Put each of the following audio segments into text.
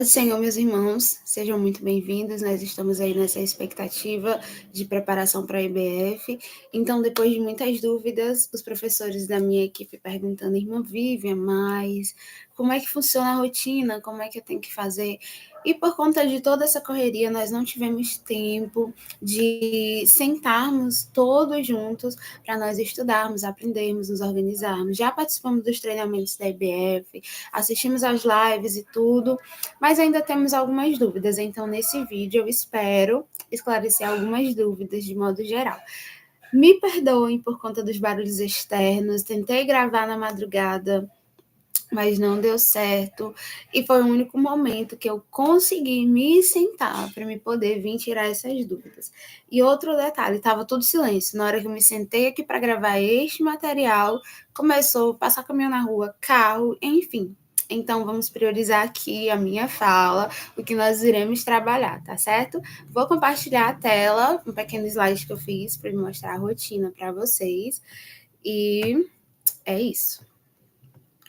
Senhor, meus irmãos, sejam muito bem-vindos. Nós estamos aí nessa expectativa de preparação para a IBF. Então, depois de muitas dúvidas, os professores da minha equipe perguntando, irmã Vivian, mas como é que funciona a rotina? Como é que eu tenho que fazer? E por conta de toda essa correria, nós não tivemos tempo de sentarmos todos juntos para nós estudarmos, aprendermos, nos organizarmos. Já participamos dos treinamentos da IBF, assistimos às lives e tudo, mas ainda temos algumas dúvidas, então nesse vídeo eu espero esclarecer algumas dúvidas de modo geral. Me perdoem por conta dos barulhos externos, tentei gravar na madrugada, mas não deu certo, e foi o único momento que eu consegui me sentar para me poder vir tirar essas dúvidas. E outro detalhe, estava todo silêncio, na hora que eu me sentei aqui para gravar este material, começou a passar caminhão na rua, carro, enfim. Então, vamos priorizar aqui a minha fala, o que nós iremos trabalhar, tá certo? Vou compartilhar a tela, um pequeno slide que eu fiz para mostrar a rotina para vocês, e é isso.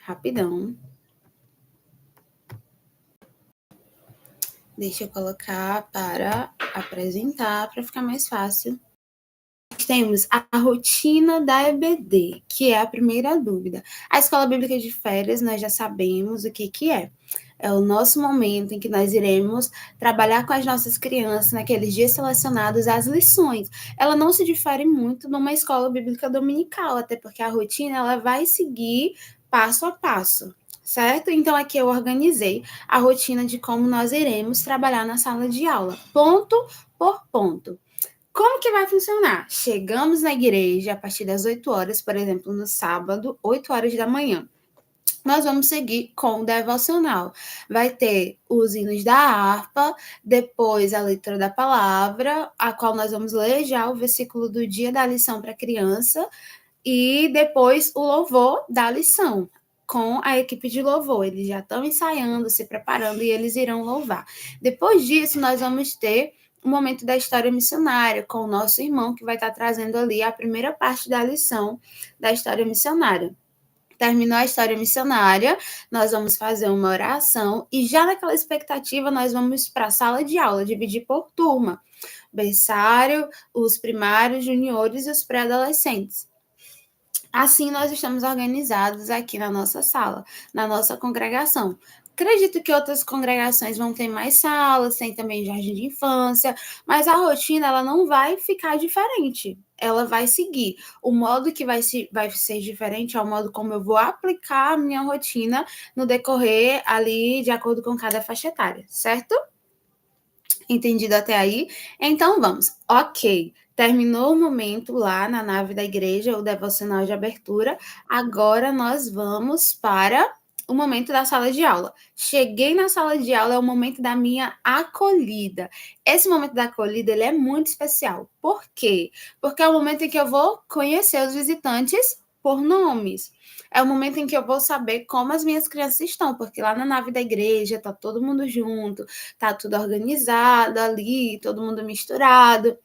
Rapidão. Deixa eu colocar para apresentar, para ficar mais fácil. Temos a rotina da EBD, que é a primeira dúvida. A Escola Bíblica de Férias, nós já sabemos o que é. É o nosso momento em que nós iremos trabalhar com as nossas crianças naqueles dias selecionados as lições. Ela não se difere muito de uma escola bíblica dominical, até porque a rotina ela vai seguir passo a passo, certo? Então, aqui eu organizei a rotina de como nós iremos trabalhar na sala de aula, ponto por ponto. Como que vai funcionar? Chegamos na igreja a partir das 8 horas, por exemplo, no sábado, 8 horas da manhã. Nós vamos seguir com o devocional. Vai ter os hinos da harpa, depois a leitura da palavra, a qual nós vamos ler já o versículo do dia da lição para a criança, e depois o louvor da lição, com a equipe de louvor. Eles já estão ensaiando, se preparando, e eles irão louvar. Depois disso, nós vamos ter o momento da história missionária, com o nosso irmão, que vai estar trazendo ali a primeira parte da lição da história missionária. Terminou a história missionária, nós vamos fazer uma oração, e já naquela expectativa, nós vamos para a sala de aula, dividir por turma. Berçário, os primários, juniores e os pré-adolescentes. Assim, nós estamos organizados aqui na nossa sala, na nossa congregação. Acredito que outras congregações vão ter mais salas, tem também jardim de infância, mas a rotina ela não vai ficar diferente. Ela vai seguir. O modo que vai ser diferente é o modo como eu vou aplicar a minha rotina no decorrer ali de acordo com cada faixa etária, certo? Entendido até aí? Então vamos. Ok. Terminou o momento lá na nave da igreja, o devocional de abertura. Agora nós vamos para o momento da sala de aula. Cheguei na sala de aula, é o momento da minha acolhida. Esse momento da acolhida, ele é muito especial. Por quê? Porque é o momento em que eu vou conhecer os visitantes por nomes. É o momento em que eu vou saber como as minhas crianças estão, porque lá na nave da igreja tá todo mundo junto, tá tudo organizado ali, todo mundo misturado.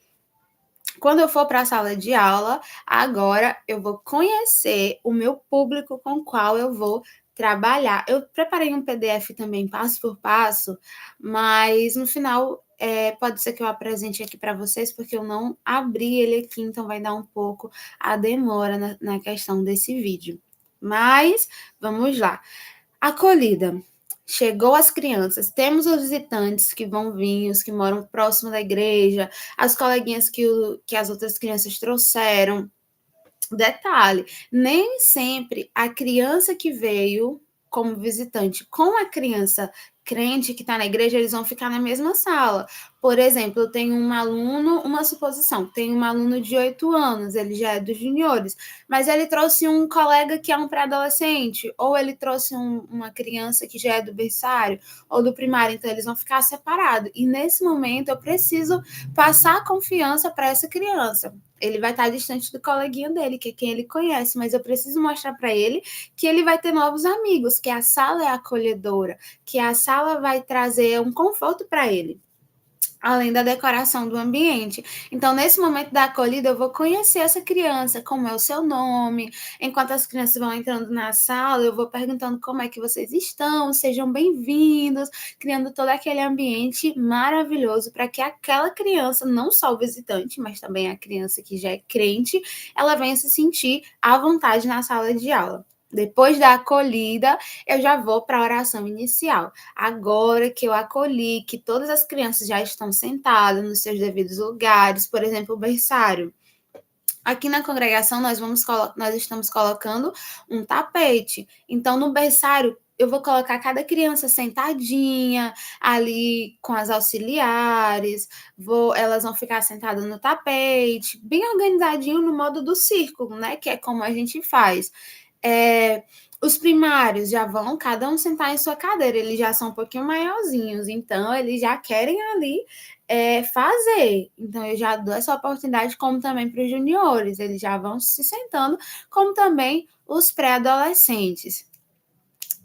Quando eu for para a sala de aula, agora eu vou conhecer o meu público com o qual eu vou trabalhar. Eu preparei um PDF também, passo por passo, mas no final pode ser que eu apresente aqui para vocês, porque eu não abri ele aqui, então vai dar um pouco a demora na questão desse vídeo. Mas vamos lá. Acolhida. Chegou as crianças, temos os visitantes que vão vir, os que moram próximo da igreja, as coleguinhas que as outras crianças trouxeram. Detalhe, nem sempre a criança que veio como visitante com a criança crente que está na igreja, eles vão ficar na mesma sala. Por exemplo, eu tenho um aluno, uma suposição, tem um aluno de 8 anos, ele já é dos juniores, mas ele trouxe um colega que é um pré-adolescente, ou ele trouxe uma criança que já é do berçário, ou do primário, então eles vão ficar separados. E nesse momento eu preciso passar confiança para essa criança. Ele vai estar distante do coleguinha dele, que é quem ele conhece, mas eu preciso mostrar para ele que ele vai ter novos amigos, que a sala é acolhedora, que a sala vai trazer um conforto para ele. além da decoração do ambiente. Então, nesse momento da acolhida, eu vou conhecer essa criança, como é o seu nome. Enquanto as crianças vão entrando na sala, eu vou perguntando como é que vocês estão, sejam bem-vindos, criando todo aquele ambiente maravilhoso para que aquela criança, não só o visitante, mas também a criança que já é crente, ela venha se sentir à vontade na sala de aula. Depois da acolhida, eu já vou para a oração inicial. Agora que eu acolhi, que todas as crianças já estão sentadas nos seus devidos lugares, por exemplo, o berçário. Aqui na congregação, nós estamos colocando um tapete. Então, no berçário, eu vou colocar cada criança sentadinha ali com as auxiliares, elas vão ficar sentadas no tapete, bem organizadinho no modo do círculo, né? Que é como a gente faz. Os primários já vão cada um sentar em sua cadeira, eles já são um pouquinho maiorzinhos, então eles já querem ali fazer. Então eu já dou essa oportunidade, como também para os juniores, eles já vão se sentando, como também os pré-adolescentes.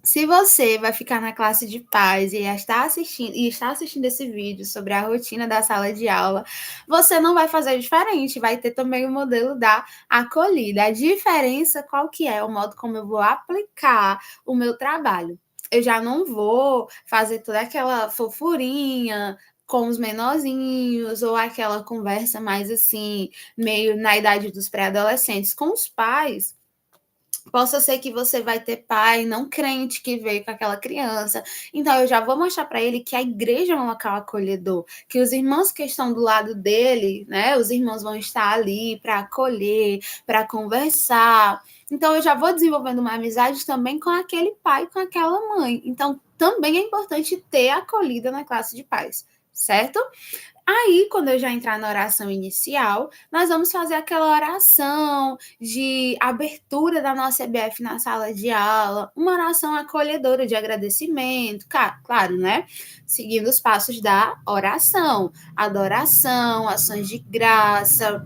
Se você vai ficar na classe de paz e está assistindo esse vídeo sobre a rotina da sala de aula, você não vai fazer diferente, vai ter também o modelo da acolhida. A diferença qual que é? O modo como eu vou aplicar o meu trabalho. Eu já não vou fazer toda aquela fofurinha com os menorzinhos ou aquela conversa mais assim, meio na idade dos pré-adolescentes com os pais. Possa ser que você vai ter pai não crente que veio com aquela criança. Então, eu já vou mostrar para ele que a igreja é um local acolhedor, que os irmãos que estão do lado dele, né, os irmãos vão estar ali para acolher, para conversar. Então, eu já vou desenvolvendo uma amizade também com aquele pai, com aquela mãe. Então, também é importante ter acolhida na classe de pais, certo? Aí, quando eu já entrar na oração inicial, nós vamos fazer aquela oração de abertura da nossa EBF na sala de aula, uma oração acolhedora de agradecimento, claro, né? Seguindo os passos da oração, adoração, ações de graça,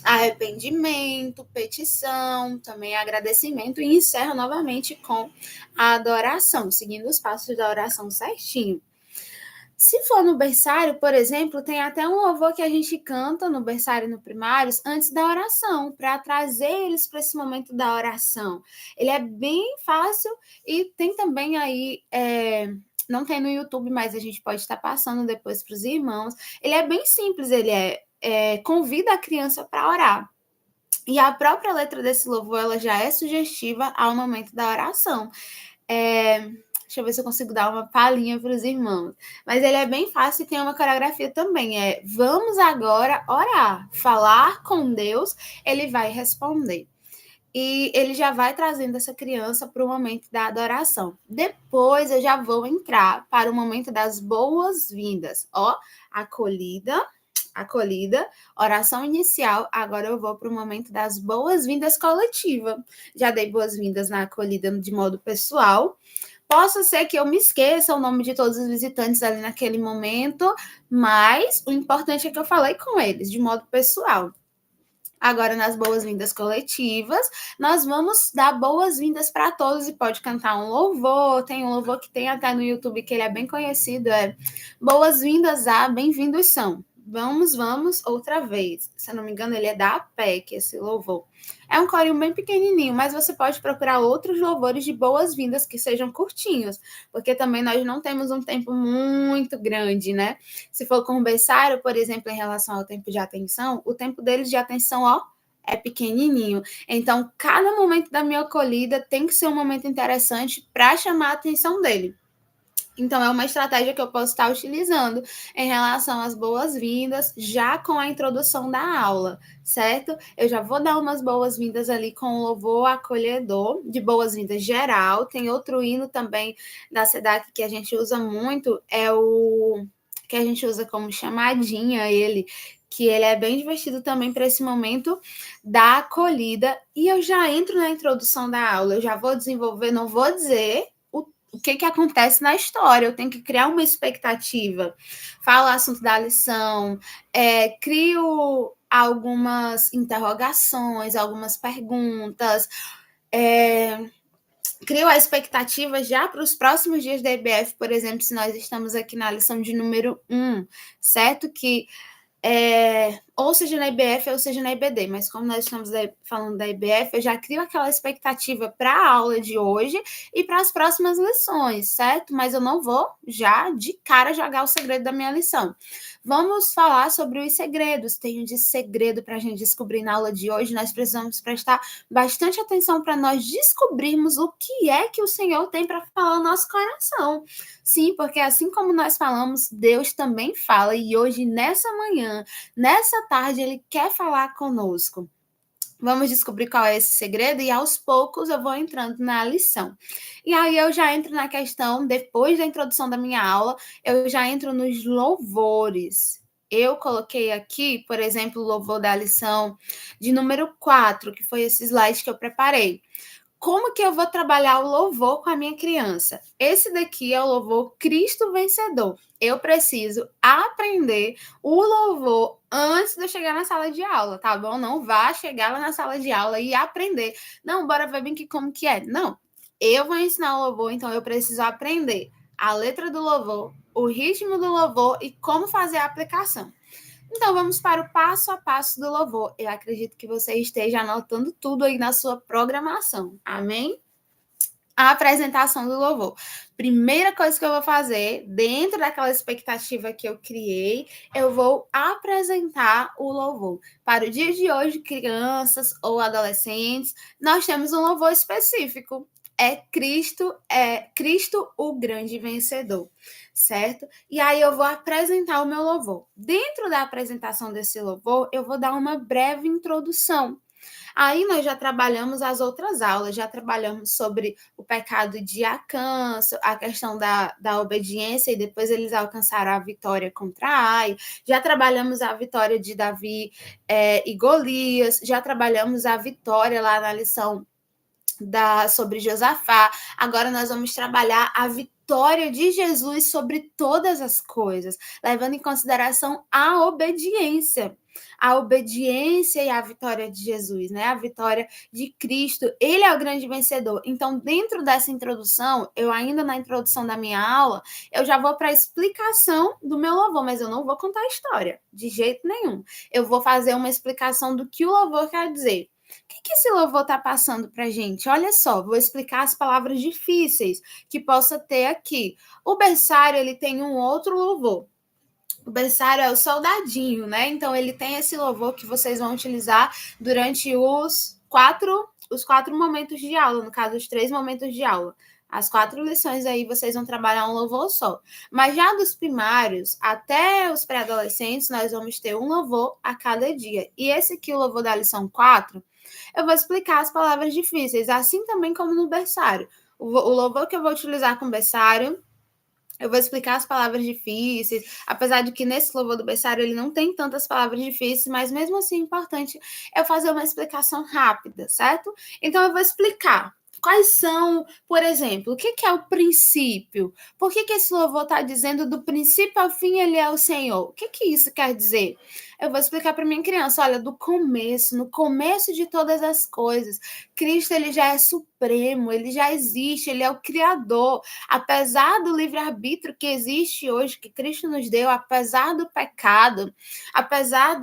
arrependimento, petição, também agradecimento, e encerro novamente com a adoração, seguindo os passos da oração certinho. Se for no berçário, por exemplo, tem até um louvor que a gente canta no berçário e no primários antes da oração, para trazer eles para esse momento da oração. Ele é bem fácil e tem também aí, não tem no YouTube, mas a gente pode estar passando depois para os irmãos. Ele é bem simples, ele convida a criança para orar. E a própria letra desse louvor, ela já é sugestiva ao momento da oração. Deixa eu ver se eu consigo dar uma palhinha para os irmãos. Mas ele é bem fácil e tem uma coreografia também. Vamos agora orar, falar com Deus, ele vai responder. E ele já vai trazendo essa criança para o momento da adoração. Depois eu já vou entrar para o momento das boas-vindas. Acolhida, oração inicial, agora eu vou para o momento das boas-vindas coletiva. Já dei boas-vindas na acolhida de modo pessoal. Possa ser que eu me esqueça o nome de todos os visitantes ali naquele momento, mas o importante é que eu falei com eles de modo pessoal. Agora, nas boas-vindas coletivas, nós vamos dar boas-vindas para todos e pode cantar um louvor. Tem um louvor que tem até no YouTube que ele é bem conhecido, Boas-vindas a Bem-vindos São. Vamos, outra vez. Se eu não me engano, ele é da APEC, esse louvor. É um corinho bem pequenininho, mas você pode procurar outros louvores de boas-vindas que sejam curtinhos, porque também nós não temos um tempo muito grande, né? Se for com o berçário, por exemplo, em relação ao tempo de atenção, o tempo deles de atenção, é pequenininho. Então, cada momento da minha acolhida tem que ser um momento interessante para chamar a atenção dele. Então, é uma estratégia que eu posso estar utilizando em relação às boas-vindas, já com a introdução da aula, certo? Eu já vou dar umas boas-vindas ali com o louvor acolhedor, de boas-vindas geral. Tem outro hino também da SEDAC que a gente usa muito, é o que a gente usa como chamadinha, que ele é bem divertido também para esse momento da acolhida. E eu já entro na introdução da aula, eu já vou desenvolver, não vou dizer o que acontece na história, eu tenho que criar uma expectativa, falo o assunto da lição, crio algumas interrogações, algumas perguntas, crio a expectativa já para os próximos dias da EBF, por exemplo, se nós estamos aqui na lição de número 1, certo? Que ou seja na IBF ou seja na IBD, mas como nós estamos falando da IBF, eu já crio aquela expectativa para a aula de hoje e para as próximas lições, certo? Mas eu não vou já de cara jogar o segredo da minha lição. Vamos falar sobre os segredos. Tem de segredo para a gente descobrir na aula de hoje. Nós precisamos prestar bastante atenção para nós descobrirmos o que é que o Senhor tem para falar no nosso coração. Sim, porque assim como nós falamos, Deus também fala. E hoje, nessa manhã, nessa tarde, Ele quer falar conosco. Vamos descobrir qual é esse segredo e aos poucos eu vou entrando na lição. E aí eu já entro na questão, depois da introdução da minha aula, eu já entro nos louvores. Eu coloquei aqui, por exemplo, o louvor da lição de número 4, que foi esse slide que eu preparei. Como que eu vou trabalhar o louvor com a minha criança? Esse daqui é o louvor Cristo Vencedor. Eu preciso aprender o louvor antes de eu chegar na sala de aula, tá bom? Não vá chegar lá na sala de aula e aprender. Não, bora ver bem que como que é. Não, eu vou ensinar o louvor, então eu preciso aprender a letra do louvor, o ritmo do louvor e como fazer a aplicação. Então, vamos para o passo a passo do louvor. Eu acredito que você esteja anotando tudo aí na sua programação. Amém? A apresentação do louvor. Primeira coisa que eu vou fazer, dentro daquela expectativa que eu criei, eu vou apresentar o louvor. Para o dia de hoje, crianças ou adolescentes, nós temos um louvor específico. É Cristo o grande vencedor, certo? E aí eu vou apresentar o meu louvor. Dentro da apresentação desse louvor, eu vou dar uma breve introdução. Aí nós já trabalhamos as outras aulas, já trabalhamos sobre o pecado de Acã, a questão da obediência, e depois eles alcançaram a vitória contra Ai, já trabalhamos a vitória de Davi e Golias, já trabalhamos a vitória lá na lição sobre Josafá. Agora nós vamos trabalhar a vitória de Jesus sobre todas as coisas, levando em consideração a obediência. A obediência e a vitória de Jesus, né? A vitória de Cristo. Ele é o grande vencedor. Então, dentro dessa introdução, eu ainda na introdução da minha aula, eu já vou para a explicação do meu louvor, mas eu não vou contar a história, de jeito nenhum. Eu vou fazer uma explicação do que o louvor quer dizer. O que esse louvor está passando para a gente? Olha só, vou explicar as palavras difíceis que possa ter aqui. O berçário, ele tem um outro louvor. O berçário é o soldadinho, né? Então, ele tem esse louvor que vocês vão utilizar durante os quatro momentos de aula, no caso, os 3 momentos de aula. As 4 lições aí vocês vão trabalhar um louvor só. Mas já dos primários até os pré-adolescentes, nós vamos ter um louvor a cada dia. E esse aqui, o louvor da lição 4, eu vou explicar as palavras difíceis, assim também como no berçário. O louvor que eu vou utilizar com o berçário, eu vou explicar as palavras difíceis, apesar de que nesse louvor do berçário ele não tem tantas palavras difíceis, mas mesmo assim é importante eu fazer uma explicação rápida, certo? Então eu vou explicar quais são, por exemplo, o que é o princípio? Por que esse louvor está dizendo do princípio ao fim ele é o Senhor? O que isso quer dizer? Eu vou explicar para minha criança, olha, do começo, no começo de todas as coisas, Cristo ele já é supremo, ele já existe, ele é o Criador. Apesar do livre-arbítrio que existe hoje, que Cristo nos deu, apesar do pecado, apesar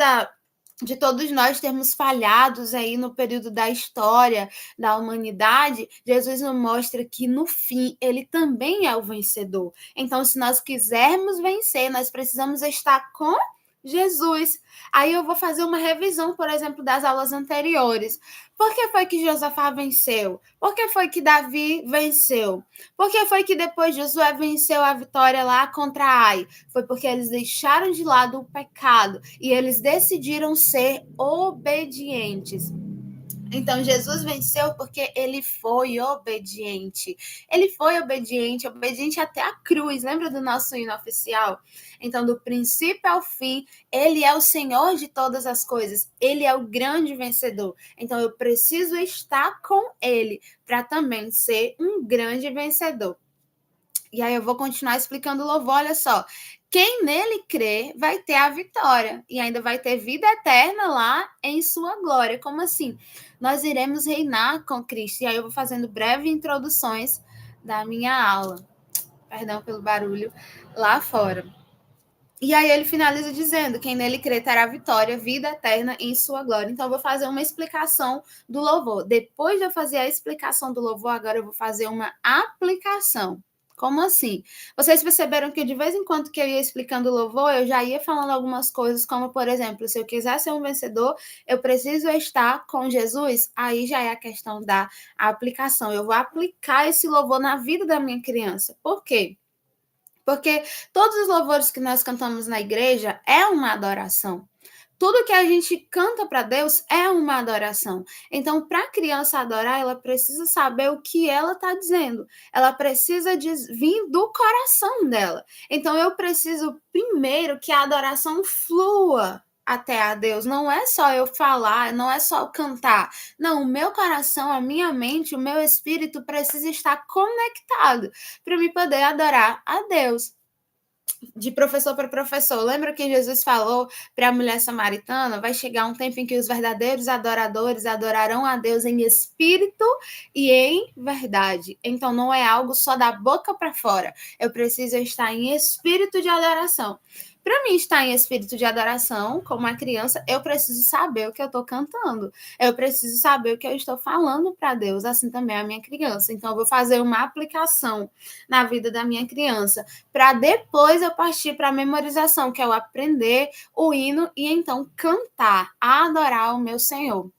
de todos nós termos falhados aí no período da história da humanidade, Jesus nos mostra que no fim ele também é o vencedor. Então, se nós quisermos vencer, nós precisamos estar com Jesus. Aí eu vou fazer uma revisão, por exemplo, das aulas anteriores. Por que foi que Josafá venceu? Por que foi que Davi venceu? Por que foi que depois Josué venceu a vitória lá contra Ai? Foi porque eles deixaram de lado o pecado e eles decidiram ser obedientes. Então, Jesus venceu porque ele foi obediente. Ele foi obediente, obediente até a cruz. Lembra do nosso hino oficial? Então, do princípio ao fim, ele é o Senhor de todas as coisas. Ele é o grande vencedor. Então, eu preciso estar com ele para também ser um grande vencedor. E aí eu vou continuar explicando o louvor, olha só. Quem nele crê vai ter a vitória e ainda vai ter vida eterna lá em sua glória. Como assim? Nós iremos reinar com Cristo. E aí eu vou fazendo breves introduções da minha aula. Perdão pelo barulho lá fora. E aí ele finaliza dizendo: quem nele crê terá vitória, vida eterna em sua glória. Então eu vou fazer uma explicação do louvor. Depois de eu fazer a explicação do louvor, agora eu vou fazer uma aplicação. Como assim? Vocês perceberam que de vez em quando que eu ia explicando o louvor, eu já ia falando algumas coisas, como por exemplo, se eu quiser ser um vencedor, eu preciso estar com Jesus. Aí já é a questão da aplicação. Eu vou aplicar esse louvor na vida da minha criança. Por quê? Porque todos os louvores que nós cantamos na igreja é uma adoração. Tudo que a gente canta para Deus é uma adoração. Então, para a criança adorar, ela precisa saber o que ela está dizendo. Ela precisa vir do coração dela. Então, eu preciso primeiro que a adoração flua até a Deus. Não é só eu falar, não é só eu cantar. Não, o meu coração, a minha mente, o meu espírito precisa estar conectado para me poder adorar a Deus. De professor para professor. Lembra que Jesus falou para a mulher samaritana? Vai chegar um tempo em que os verdadeiros adoradores adorarão a Deus em espírito e em verdade. Então não é algo só da boca para fora. Eu preciso estar em espírito de adoração. Para mim estar em espírito de adoração, como uma criança, eu preciso saber o que eu estou cantando. Eu preciso saber o que eu estou falando para Deus, assim também a minha criança. Então, eu vou fazer uma aplicação na vida da minha criança, para depois eu partir para a memorização, que é o aprender o hino e então cantar, adorar o meu Senhor.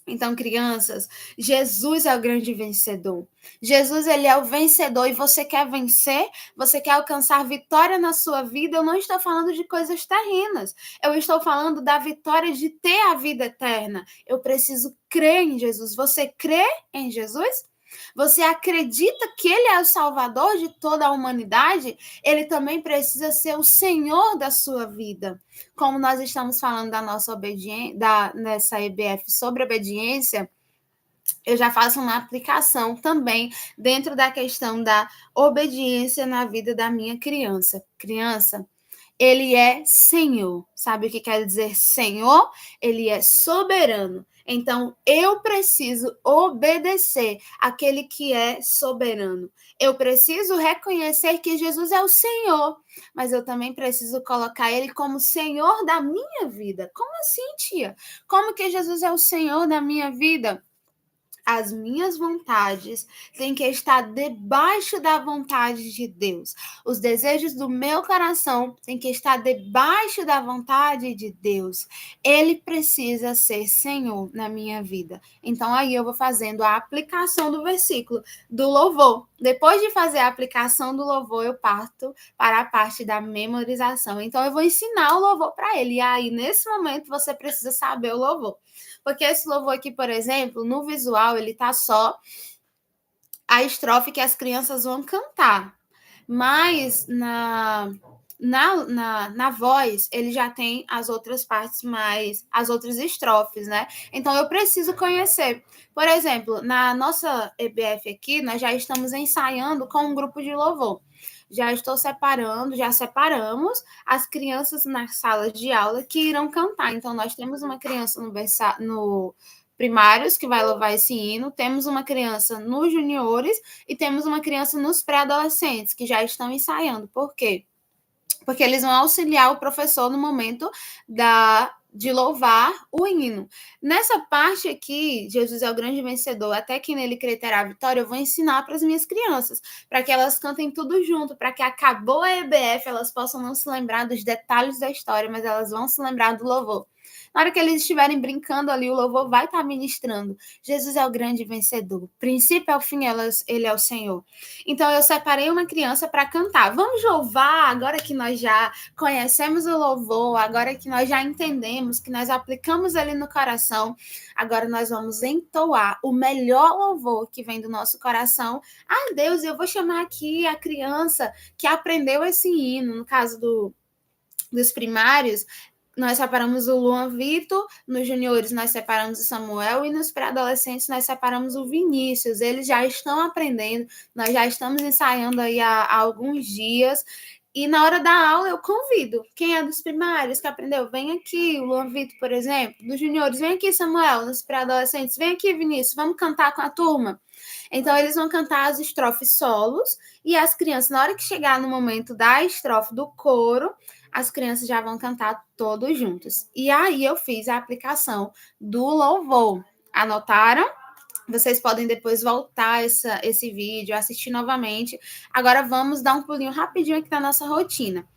Então, crianças, Jesus é o grande vencedor. Jesus, ele é o vencedor e você quer vencer? Você quer alcançar vitória na sua vida? Eu não estou falando de coisas terrenas. Eu estou falando da vitória de ter a vida eterna. Eu preciso crer em Jesus. Você crê em Jesus? Você acredita que ele é o salvador de toda a humanidade? Ele também precisa ser o Senhor da sua vida. Como nós estamos falando da nossa obediência, nessa EBF sobre obediência, eu já faço uma aplicação também dentro da questão da obediência na vida da minha criança. Criança, ele é Senhor. Sabe o que quer dizer Senhor? Ele é soberano. Então, eu preciso obedecer aquele que é soberano. Eu preciso reconhecer que Jesus é o Senhor, mas eu também preciso colocar ele como Senhor da minha vida. Como assim, tia? Como que Jesus é o Senhor da minha vida? As minhas vontades têm que estar debaixo da vontade de Deus. Os desejos do meu coração têm que estar debaixo da vontade de Deus. Ele precisa ser Senhor na minha vida. Então, aí eu vou fazendo a aplicação do versículo do louvor. Depois de fazer a aplicação do louvor, eu parto para a parte da memorização. Então, eu vou ensinar o louvor para ele. E aí, nesse momento, você precisa saber o louvor. Porque esse louvor aqui, por exemplo, no visual, ele tá só a estrofe que as crianças vão cantar. Mas na voz, ele já tem as outras partes as outras estrofes, né? Então, eu preciso conhecer. Por exemplo, na nossa EBF aqui, nós já estamos ensaiando com um grupo de louvor. Já separamos as crianças na sala de aula que irão cantar. Então, nós temos uma criança no primários que vai louvar esse hino, temos uma criança nos juniores e temos uma criança nos pré-adolescentes que já estão ensaiando. Por quê? Porque eles vão auxiliar o professor no momento de louvar o hino. Nessa parte aqui, Jesus é o grande vencedor, até que nele crê terá a vitória, eu vou ensinar para as minhas crianças, para que elas cantem tudo junto, para que acabou a EBF, elas possam não se lembrar dos detalhes da história, mas elas vão se lembrar do louvor. Na hora que eles estiverem brincando ali, o louvor vai estar ministrando. Jesus é o grande vencedor. Princípio ao fim, ele é o Senhor. Então, eu separei uma criança para cantar. Vamos louvar, agora que nós já conhecemos o louvor, agora que nós já entendemos, que nós aplicamos ele no coração, agora nós vamos entoar o melhor louvor que vem do nosso coração a Deus. E eu vou chamar aqui a criança que aprendeu esse hino, no caso dos primários, nós separamos o Luan Vitor, nos juniores nós separamos o Samuel e nos pré-adolescentes nós separamos o Vinícius. Eles já estão aprendendo, nós já estamos ensaiando aí há alguns dias. E na hora da aula eu convido quem é dos primários que aprendeu, vem aqui, o Luan Vitor, por exemplo, dos juniores, vem aqui, Samuel, nos pré-adolescentes, vem aqui, Vinícius, vamos cantar com a turma. Então, eles vão cantar as estrofes solos e as crianças, na hora que chegar no momento da estrofe do coro, as crianças já vão cantar todos juntos. E aí eu fiz a aplicação do louvor. Anotaram? Vocês podem depois voltar esse vídeo, assistir novamente. Agora vamos dar um pulinho rapidinho aqui na nossa rotina.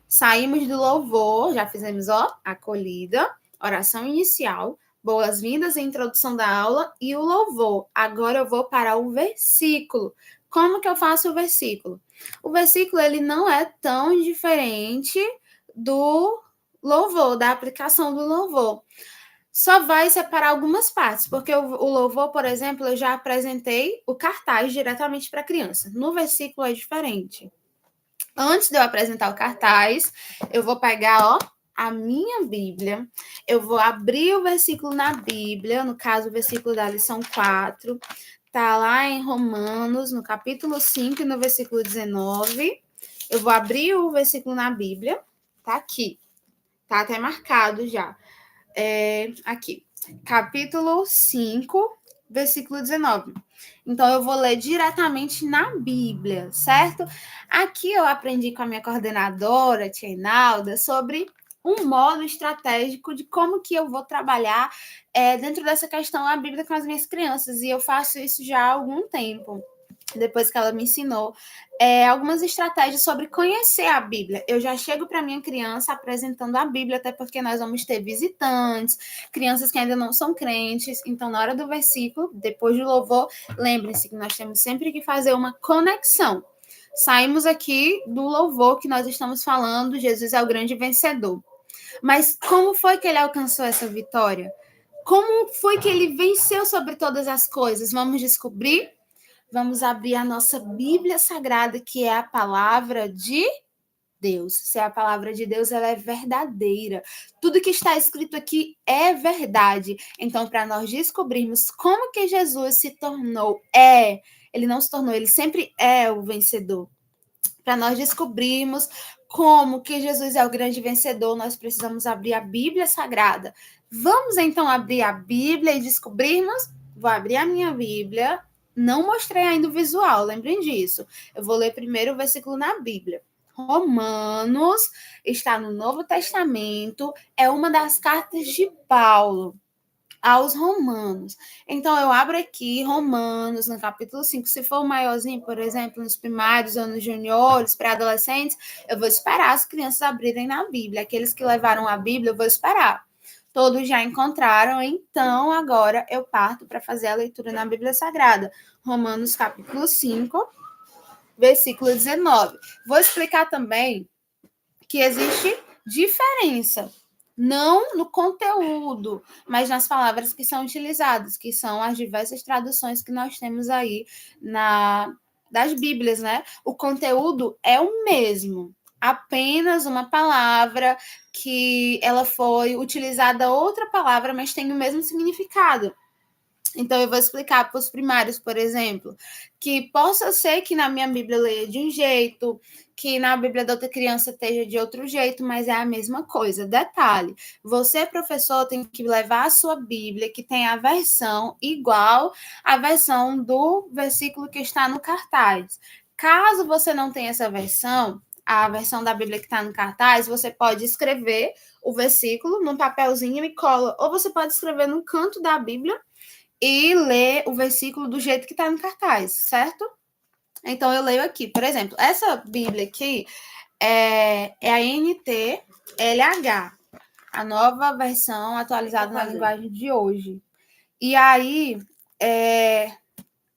Saímos do louvor, já fizemos, acolhida, oração inicial, boas-vindas e introdução da aula e o louvor. Agora eu vou para o versículo. Como que eu faço o versículo? O versículo, ele não é tão diferente do louvor, da aplicação do louvor. Só vai separar algumas partes, porque o louvor, por exemplo, eu já apresentei o cartaz diretamente para a criança. No versículo é diferente. Antes de eu apresentar o cartaz, eu vou pegar, a minha Bíblia, eu vou abrir o versículo na Bíblia, no caso, o versículo da lição 4, tá lá em Romanos, no capítulo 5 e no versículo 19. Eu vou abrir o versículo na Bíblia, tá aqui, tá até marcado já. Aqui, capítulo 5, versículo 19. Então, eu vou ler diretamente na Bíblia, certo? Aqui eu aprendi com a minha coordenadora, tia Inalda, sobre um modo estratégico de como que eu vou trabalhar dentro dessa questão a Bíblia com as minhas crianças, e eu faço isso já há algum tempo, depois que ela me ensinou algumas estratégias sobre conhecer a Bíblia. Eu já chego para minha criança apresentando a Bíblia, até porque nós vamos ter visitantes, crianças que ainda não são crentes. Então, na hora do versículo, depois do louvor, lembrem-se que nós temos sempre que fazer uma conexão. Saímos aqui do louvor que nós estamos falando, Jesus é o grande vencedor. Mas como foi que ele alcançou essa vitória? Como foi que ele venceu sobre todas as coisas? Vamos descobrir? Vamos abrir a nossa Bíblia Sagrada, que é a palavra de Deus. Se a palavra de Deus, ela é verdadeira. Tudo que está escrito aqui é verdade. Então, para nós descobrirmos como que Jesus se tornou, ele não se tornou, ele sempre é o vencedor. Para nós descobrirmos como que Jesus é o grande vencedor, nós precisamos abrir a Bíblia Sagrada. Vamos, então, abrir a Bíblia e descobrirmos? Vou abrir a minha Bíblia. Não mostrei ainda o visual, lembrem disso. Eu vou ler primeiro o versículo na Bíblia. Romanos está no Novo Testamento, é uma das cartas de Paulo aos Romanos. Então, eu abro aqui Romanos, no capítulo 5. Se for maiorzinho, por exemplo, nos primários ou nos juniores, pré-adolescentes, eu vou esperar as crianças abrirem na Bíblia. Aqueles que levaram a Bíblia, eu vou esperar. Todos já encontraram, então agora eu parto para fazer a leitura na Bíblia Sagrada. Romanos, capítulo 5, versículo 19. Vou explicar também que existe diferença, não no conteúdo, mas nas palavras que são utilizadas, que são as diversas traduções que nós temos aí das Bíblias, né? O conteúdo é o mesmo, apenas uma palavra que ela foi utilizada outra palavra, mas tem o mesmo significado. Então, eu vou explicar para os primários, por exemplo, que possa ser que na minha Bíblia leia de um jeito, que na Bíblia da outra criança esteja de outro jeito, mas é a mesma coisa. Detalhe, você, professor, tem que levar a sua Bíblia, que tem a versão igual à versão do versículo que está no cartaz. Caso você não tenha essa versão, a versão da Bíblia que está no cartaz, você pode escrever o versículo num papelzinho e cola, ou você pode escrever no canto da Bíblia e ler o versículo do jeito que está no cartaz, certo? Então, eu leio aqui, por exemplo, essa Bíblia aqui é a NTLH, a nova versão atualizada na linguagem de hoje. E aí,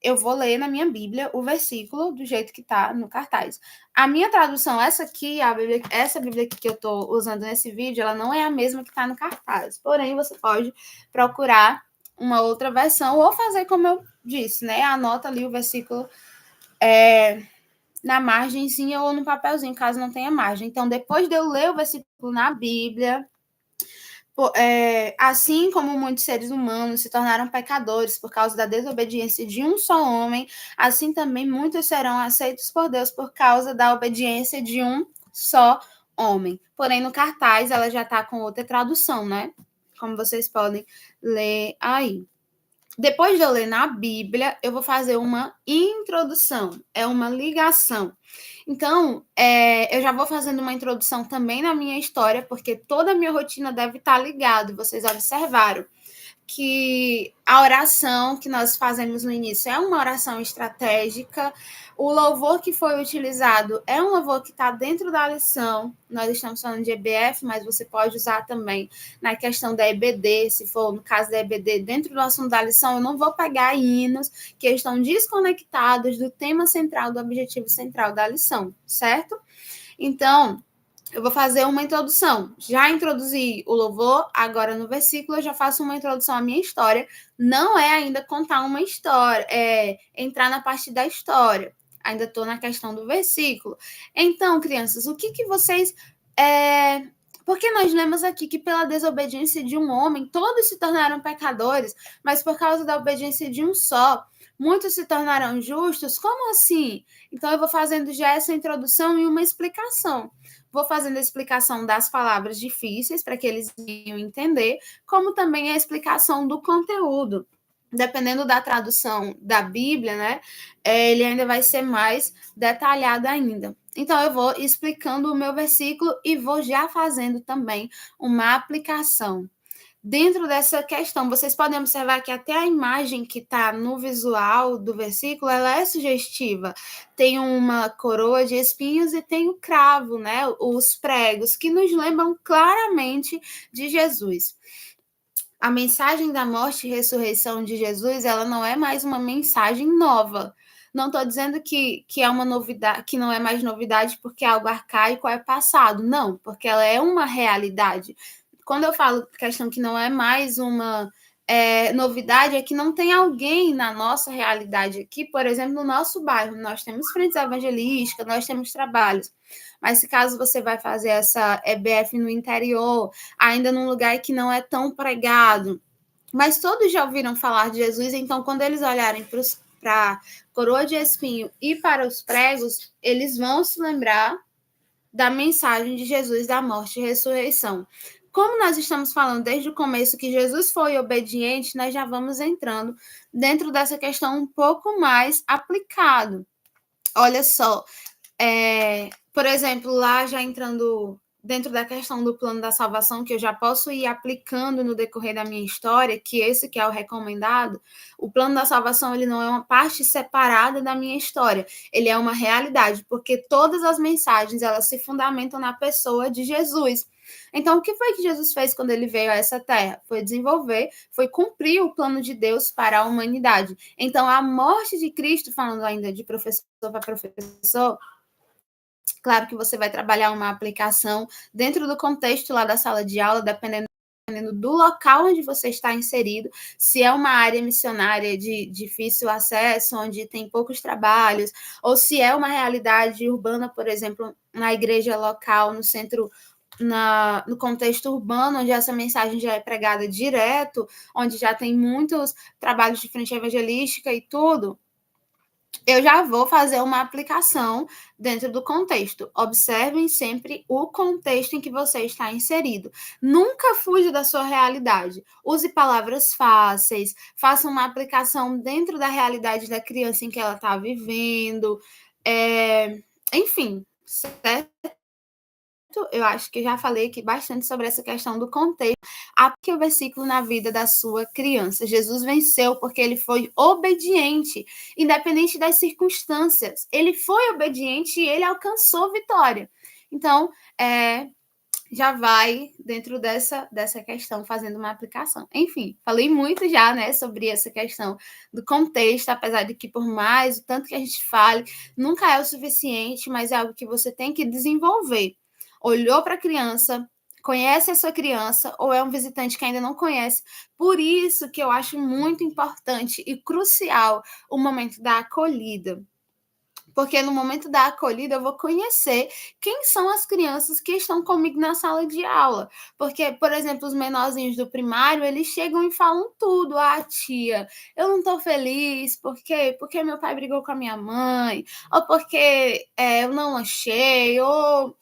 eu vou ler na minha Bíblia o versículo do jeito que está no cartaz. A minha tradução, essa aqui, essa Bíblia aqui que eu estou usando nesse vídeo, ela não é a mesma que está no cartaz. Porém, você pode procurar uma outra versão, ou fazer como eu disse, né? Anota ali o versículo na margenzinha ou no papelzinho, caso não tenha margem. Então, depois de eu ler o versículo na Bíblia, Assim como muitos seres humanos se tornaram pecadores por causa da desobediência de um só homem, assim também muitos serão aceitos por Deus por causa da obediência de um só homem. Porém, no cartaz, ela já está com outra tradução, né? Como vocês podem ler aí. Depois de eu ler na Bíblia, eu vou fazer uma introdução, é uma ligação. Então, eu já vou fazendo uma introdução também na minha história, porque toda a minha rotina deve estar ligada. Vocês observaram que a oração que nós fazemos no início é uma oração estratégica. O louvor que foi utilizado é um louvor que está dentro da lição. Nós estamos falando de EBF, mas você pode usar também na questão da EBD, se for no caso da EBD, dentro do assunto da lição, eu não vou pegar hinos que estão desconectados do tema central, do objetivo central da lição, certo? Então, eu vou fazer uma introdução. Já introduzi o louvor, agora no versículo eu já faço uma introdução à minha história. Não é ainda contar uma história, é entrar na parte da história. Ainda estou na questão do versículo. Então, crianças, o que vocês... Porque nós lemos aqui que pela desobediência de um homem, todos se tornaram pecadores, mas por causa da obediência de um só, muitos se tornarão justos? Como assim? Então, eu vou fazendo já essa introdução e uma explicação. Vou fazendo a explicação das palavras difíceis para que eles venham entender, como também a explicação do conteúdo. Dependendo da tradução da Bíblia, né, ele ainda vai ser mais detalhado ainda. Então, eu vou explicando o meu versículo e vou já fazendo também uma aplicação. Dentro dessa questão, vocês podem observar que até a imagem que está no visual do versículo, ela é sugestiva. Tem uma coroa de espinhos e tem o cravo, né? Os pregos, que nos lembram claramente de Jesus. A mensagem da morte e ressurreição de Jesus, ela não é mais uma mensagem nova. Não estou dizendo que é uma novidade, que não é mais novidade porque é algo arcaico, é passado. Não, porque ela é uma realidade. Quando eu falo questão que não é mais uma novidade, é que não tem alguém na nossa realidade aqui, por exemplo, no nosso bairro, nós temos frentes evangelísticas, nós temos trabalhos, mas se caso você vai fazer essa EBF no interior, ainda num lugar que não é tão pregado, mas todos já ouviram falar de Jesus, então quando eles olharem para a coroa de espinho e para os pregos, eles vão se lembrar da mensagem de Jesus, da morte e ressurreição. Como nós estamos falando desde o começo que Jesus foi obediente, nós já vamos entrando dentro dessa questão um pouco mais aplicado. Olha só, por exemplo, lá já entrando dentro da questão do plano da salvação, que eu já posso ir aplicando no decorrer da minha história, que esse que é o recomendado, o plano da salvação ele não é uma parte separada da minha história, ele é uma realidade, porque todas as mensagens elas se fundamentam na pessoa de Jesus. Então, o que foi que Jesus fez quando ele veio a essa terra? Foi desenvolver, foi cumprir o plano de Deus para a humanidade. Então, a morte de Cristo, falando ainda de professor para professor, claro que você vai trabalhar uma aplicação dentro do contexto lá da sala de aula, dependendo do local onde você está inserido, se é uma área missionária de difícil acesso, onde tem poucos trabalhos, ou se é uma realidade urbana, por exemplo, na igreja local, no centro, no contexto urbano, onde essa mensagem já é pregada direto, onde já tem muitos trabalhos de frente evangelística e tudo, eu já vou fazer uma aplicação dentro do contexto. Observem sempre o contexto em que você está inserido. Nunca fuja da sua realidade. Use palavras fáceis, faça uma aplicação dentro da realidade da criança em que ela está vivendo. Enfim, certo? Eu acho que já falei aqui bastante sobre essa questão do contexto. Aplique o versículo na vida da sua criança. Jesus venceu porque ele foi obediente, independente das circunstâncias. Ele foi obediente e ele alcançou vitória. Então, já vai dentro dessa questão fazendo uma aplicação. Enfim, falei muito já, né, sobre essa questão do contexto, apesar de que por mais o tanto que a gente fale, nunca é o suficiente, mas é algo que você tem que desenvolver. Olhou para a criança, conhece a sua criança, ou é um visitante que ainda não conhece. Por isso que eu acho muito importante e crucial o momento da acolhida. Porque no momento da acolhida eu vou conhecer quem são as crianças que estão comigo na sala de aula. Porque, por exemplo, os menorzinhos do primário, eles chegam e falam tudo. Ah, tia, eu não estou feliz, por quê? Porque meu pai brigou com a minha mãe, ou porque eu não achei, ou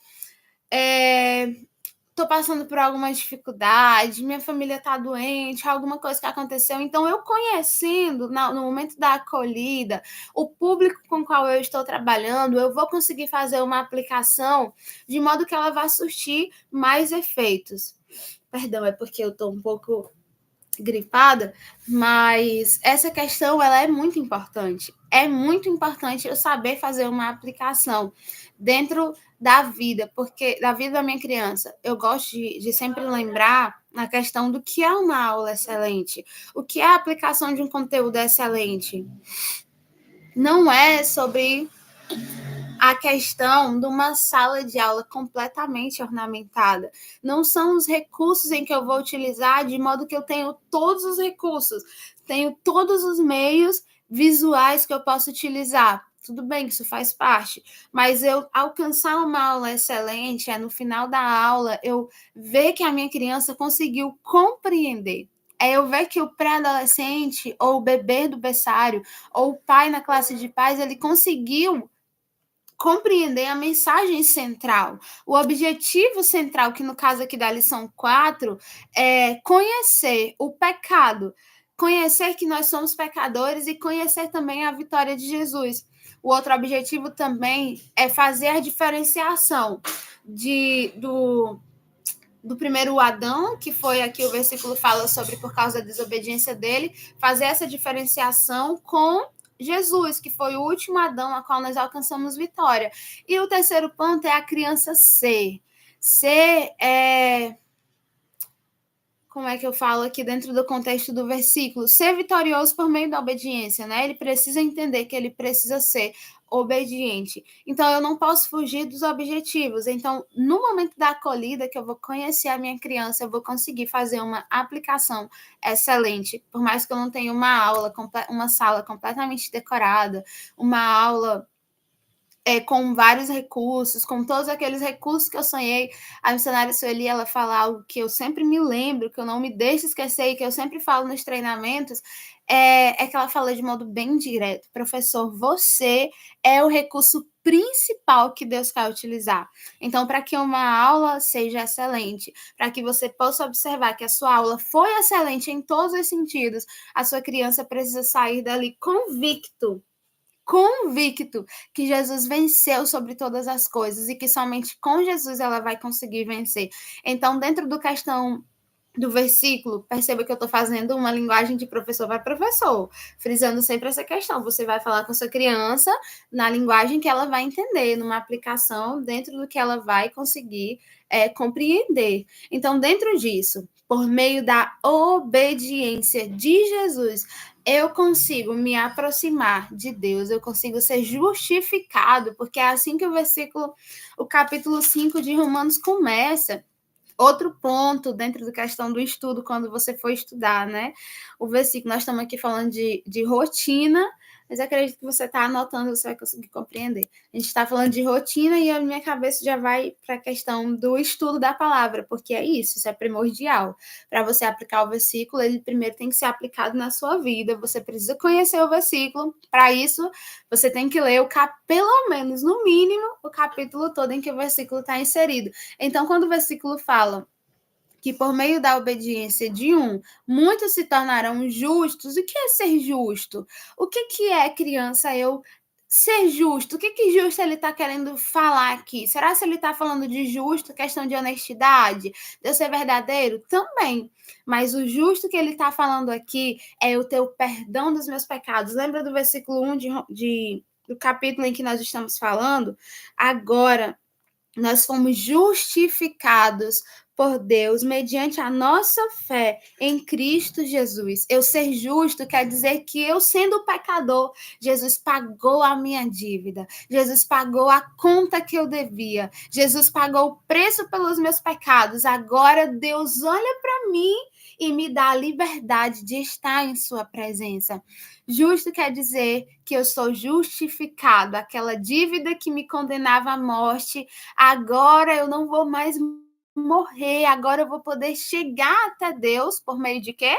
tô passando por alguma dificuldade, minha família tá doente, alguma coisa que aconteceu. Então, eu conhecendo no momento da acolhida, o público com o qual eu estou trabalhando, eu vou conseguir fazer uma aplicação de modo que ela vá surtir mais efeitos. Perdão, é porque eu tô um pouco gripada, mas essa questão ela é muito importante. É muito importante eu saber fazer uma aplicação dentro da vida, porque da vida da minha criança, eu gosto de sempre lembrar a questão do que é uma aula excelente, o que é a aplicação de um conteúdo excelente. Não é sobre a questão de uma sala de aula completamente ornamentada. Não são os recursos em que eu vou utilizar de modo que eu tenho todos os recursos, tenho todos os meios visuais que eu posso utilizar. Tudo bem, isso faz parte, mas eu alcançar uma aula excelente é no final da aula eu ver que a minha criança conseguiu compreender. É eu ver que o pré-adolescente, ou o bebê do berçário, ou o pai na classe de pais, ele conseguiu compreender a mensagem central. O objetivo central, que no caso aqui da lição 4, é conhecer o pecado, conhecer que nós somos pecadores e conhecer também a vitória de Jesus. O outro objetivo também é fazer a diferenciação do primeiro Adão, que foi aqui o versículo fala sobre por causa da desobediência dele, fazer essa diferenciação com Jesus, que foi o último Adão a qual nós alcançamos vitória. E o terceiro ponto é a criança ser. Ser como é que eu falo aqui dentro do contexto do versículo? Ser vitorioso por meio da obediência, né? Ele precisa entender que ele precisa ser obediente. Então, eu não posso fugir dos objetivos. Então, no momento da acolhida, que eu vou conhecer a minha criança, eu vou conseguir fazer uma aplicação excelente. Por mais que eu não tenha uma aula, uma sala completamente decorada, uma aula com vários recursos, com todos aqueles recursos que eu sonhei. A missionária Sueli, ela fala algo que eu sempre me lembro, que eu não me deixo esquecer e que eu sempre falo nos treinamentos, é que ela fala de modo bem direto: professor, você é o recurso principal que Deus quer utilizar. Então, para que uma aula seja excelente, para que você possa observar que a sua aula foi excelente em todos os sentidos, a sua criança precisa sair dali convicto que Jesus venceu sobre todas as coisas e que somente com Jesus ela vai conseguir vencer. Então, dentro do questão do versículo, perceba que eu estou fazendo uma linguagem de professor para professor, frisando sempre essa questão. Você vai falar com a sua criança na linguagem que ela vai entender, numa aplicação dentro do que ela vai conseguir compreender. Então, dentro disso, por meio da obediência de Jesus, eu consigo me aproximar de Deus, eu consigo ser justificado, porque é assim que o capítulo 5 de Romanos começa. Outro ponto dentro da questão do estudo, quando você for estudar, né? O versículo, nós estamos aqui falando de rotina, mas acredito que você está anotando, você vai conseguir compreender. A gente está falando de rotina e a minha cabeça já vai para a questão do estudo da palavra, porque é isso é primordial. Para você aplicar o versículo, ele primeiro tem que ser aplicado na sua vida, você precisa conhecer o versículo. Para isso, você tem que ler pelo menos, no mínimo, o capítulo todo em que o versículo está inserido. Então, quando o versículo fala que por meio da obediência de um, muitos se tornarão justos. O que é ser justo? O que é, criança, eu ser justo? O que justo ele está querendo falar aqui? Será que ele está falando de justo, questão de honestidade, de eu ser verdadeiro? Também. Mas o justo que ele está falando aqui é o teu perdão dos meus pecados. Lembra do versículo 1 do capítulo em que nós estamos falando? Agora, nós fomos justificados por Deus mediante a nossa fé em Cristo Jesus. Eu ser justo quer dizer que eu, sendo pecador, Jesus pagou a minha dívida. Jesus pagou a conta que eu devia. Jesus pagou o preço pelos meus pecados. Agora Deus olha para mim e me dá a liberdade de estar em sua presença. Justo quer dizer que eu sou justificado. Aquela dívida que me condenava à morte, agora eu não vou mais morrer, agora eu vou poder chegar até Deus por meio de quê?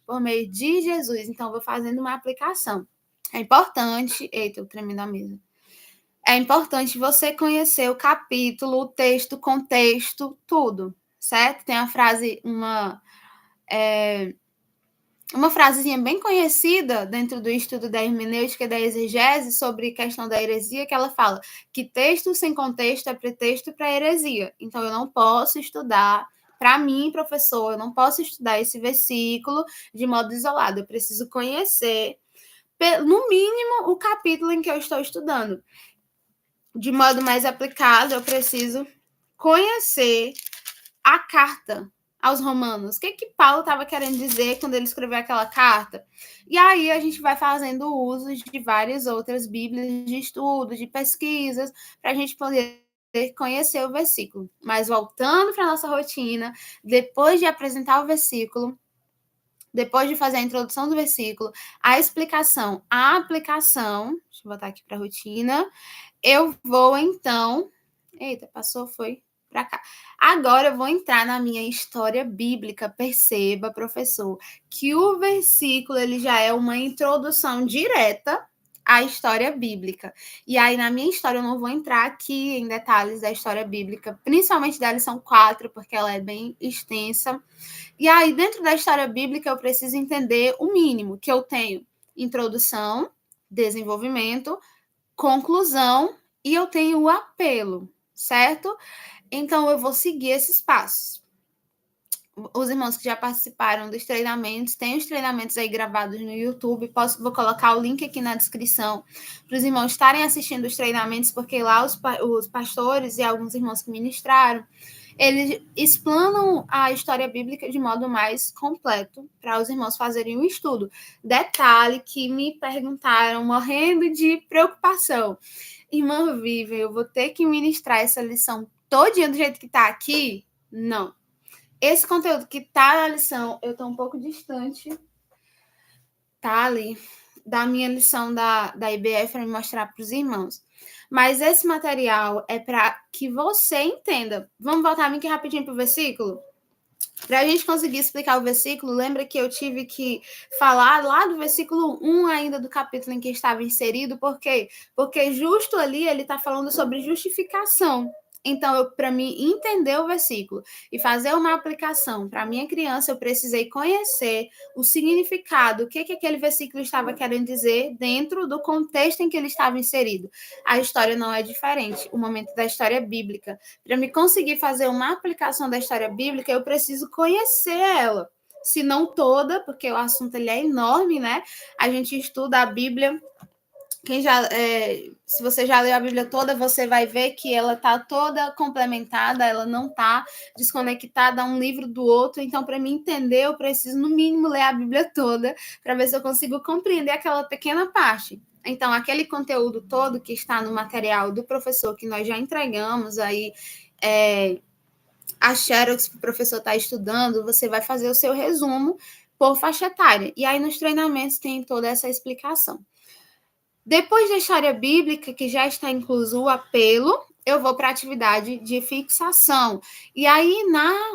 Por meio de Jesus. Então, eu vou fazendo uma aplicação. É importante... Eita, eu tremendo a mesa. É importante você conhecer o capítulo, o texto, o contexto, tudo, certo? Tem a frase, uma frasezinha bem conhecida dentro do estudo da hermenêutica e da exegese sobre questão da heresia, que ela fala que texto sem contexto é pretexto para heresia. Então, eu não posso estudar, para mim, professor, eu não posso estudar esse versículo de modo isolado. Eu preciso conhecer, no mínimo, o capítulo em que eu estou estudando. De modo mais aplicado, eu preciso conhecer a carta aos Romanos. O que Paulo estava querendo dizer quando ele escreveu aquela carta? E aí a gente vai fazendo uso de várias outras bíblias de estudo, de pesquisas, para a gente poder conhecer o versículo. Mas voltando para a nossa rotina, depois de apresentar o versículo, depois de fazer a introdução do versículo, a explicação, a aplicação, deixa eu botar aqui para a rotina, eu vou então... Eita, passou, foi para cá. Agora eu vou entrar na minha história bíblica. Perceba, professor, que o versículo ele já é uma introdução direta à história bíblica. E aí, na minha história, eu não vou entrar aqui em detalhes da história bíblica, principalmente da lição 4, porque ela é bem extensa. E aí, dentro da história bíblica, eu preciso entender o mínimo, que eu tenho introdução, desenvolvimento, conclusão e eu tenho o apelo, certo? Então, eu vou seguir esses passos. Os irmãos que já participaram dos treinamentos, tem os treinamentos aí gravados no YouTube, vou colocar o link aqui na descrição para os irmãos estarem assistindo os treinamentos, porque lá os pastores e alguns irmãos que ministraram, eles explanam a história bíblica de modo mais completo para os irmãos fazerem o estudo. Detalhe que me perguntaram, morrendo de preocupação. Irmã Vivian, eu vou ter que ministrar essa lição todinha do jeito que está aqui? Não. Esse conteúdo que está na lição, eu estou um pouco distante, tá ali, da minha lição da IBF para me mostrar para os irmãos. Mas esse material é para que você entenda. Vamos voltar aqui rapidinho para o versículo? Para a gente conseguir explicar o versículo, lembra que eu tive que falar lá do versículo 1 ainda do capítulo em que estava inserido, por quê? Porque justo ali ele está falando sobre justificação. Então, para mim entender o versículo e fazer uma aplicação para a minha criança, eu precisei conhecer o significado, o que aquele versículo estava querendo dizer dentro do contexto em que ele estava inserido. A história não é diferente, o momento da história bíblica. Para me conseguir fazer uma aplicação da história bíblica, eu preciso conhecer ela. Se não toda, porque o assunto ele é enorme, né? A gente estuda a Bíblia... se você já leu a Bíblia toda, você vai ver que ela está toda complementada, ela não está desconectada um livro do outro. Então, para mim entender, eu preciso, no mínimo, ler a Bíblia toda para ver se eu consigo compreender aquela pequena parte. Então, aquele conteúdo todo que está no material do professor que nós já entregamos aí, a xerox que o professor está estudando, você vai fazer o seu resumo por faixa etária. E aí, nos treinamentos, tem toda essa explicação. Depois da história bíblica, que já está incluso o apelo, eu vou para a atividade de fixação. E aí,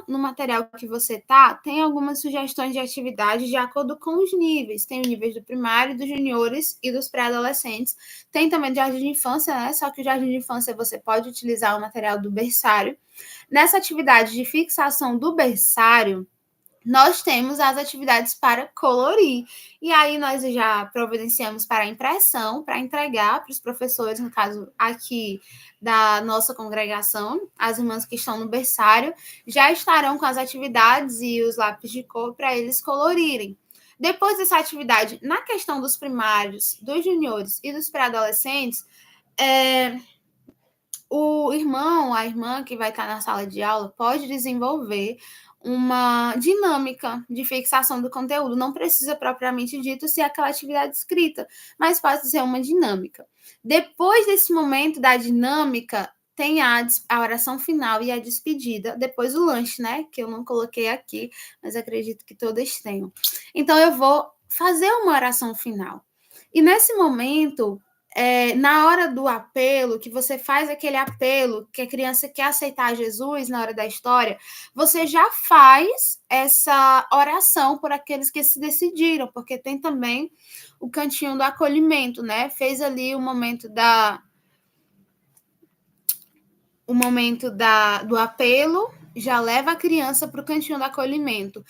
no material que você tá, tem algumas sugestões de atividade de acordo com os níveis. Tem os níveis do primário, dos juniores e dos pré-adolescentes. Tem também o jardim de infância, né? Só que o jardim de infância você pode utilizar o material do berçário. Nessa atividade de fixação do berçário, nós temos as atividades para colorir. E aí nós já providenciamos para impressão, para entregar para os professores, no caso aqui da nossa congregação, as irmãs que estão no berçário, já estarão com as atividades e os lápis de cor para eles colorirem. Depois dessa atividade, na questão dos primários, dos juniores e dos pré-adolescentes, o irmão, a irmã que vai estar na sala de aula pode desenvolver uma dinâmica de fixação do conteúdo. Não precisa propriamente dito ser aquela atividade escrita, mas pode ser uma dinâmica. Depois desse momento da dinâmica, tem a oração final e a despedida, depois o lanche, né? Que eu não coloquei aqui, mas acredito que todas tenham. Então, eu vou fazer uma oração final. E nesse momento, na hora do apelo, que você faz aquele apelo, que a criança quer aceitar Jesus na hora da história, você já faz essa oração por aqueles que se decidiram, porque tem também o cantinho do acolhimento, né? Fez ali o momento do apelo, já leva a criança para o cantinho do acolhimento,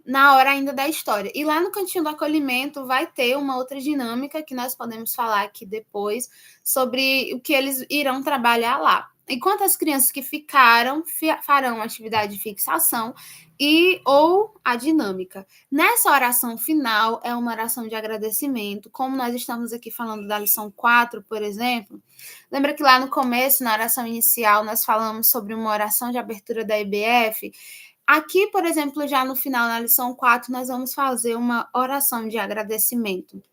na hora ainda da história. E lá no cantinho do acolhimento vai ter uma outra dinâmica que nós podemos falar aqui depois sobre o que eles irão trabalhar lá. Enquanto as crianças que ficaram farão atividade de fixação e ou a dinâmica. Nessa oração final, é uma oração de agradecimento, como nós estamos aqui falando da lição 4, por exemplo. Lembra que lá no começo, na oração inicial, nós falamos sobre uma oração de abertura da EBF? Aqui, por exemplo, já no final, na lição 4, nós vamos fazer uma oração de agradecimento.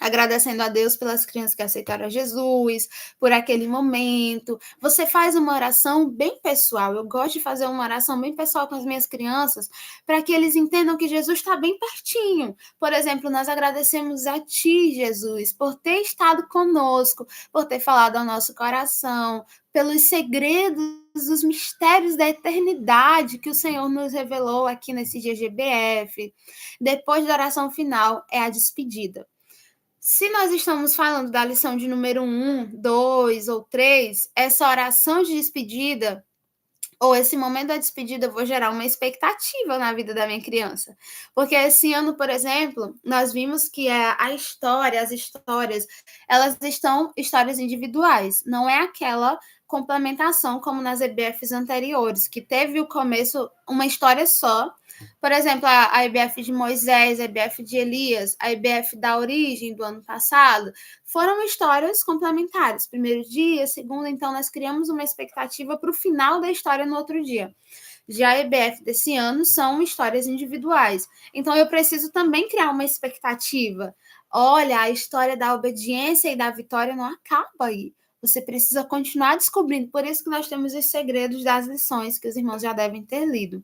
Agradecendo a Deus pelas crianças que aceitaram Jesus, por aquele momento. Você faz uma oração bem pessoal. Eu gosto de fazer uma oração bem pessoal com as minhas crianças, para que eles entendam que Jesus está bem pertinho. Por exemplo, nós agradecemos a Ti, Jesus, por ter estado conosco, por ter falado ao nosso coração, pelos segredos, os mistérios da eternidade que o Senhor nos revelou aqui nesse dia GBF. Depois da oração final, é a despedida. Se nós estamos falando da lição de número 1, 2 ou 3, essa oração de despedida, ou esse momento da despedida, eu vou gerar uma expectativa na vida da minha criança. Porque esse ano, por exemplo, nós vimos que as histórias, elas estão histórias individuais, não é aquela complementação como nas EBFs anteriores, que teve o começo uma história só. Por exemplo, a EBF de Moisés, a EBF de Elias, a EBF da origem do ano passado, foram histórias complementares. Primeiro dia, segundo, então nós criamos uma expectativa para o final da história no outro dia. Já a EBF desse ano são histórias individuais. Então eu preciso também criar uma expectativa. Olha, a história da obediência e da vitória não acaba aí. Você precisa continuar descobrindo. Por isso que nós temos os segredos das lições que os irmãos já devem ter lido.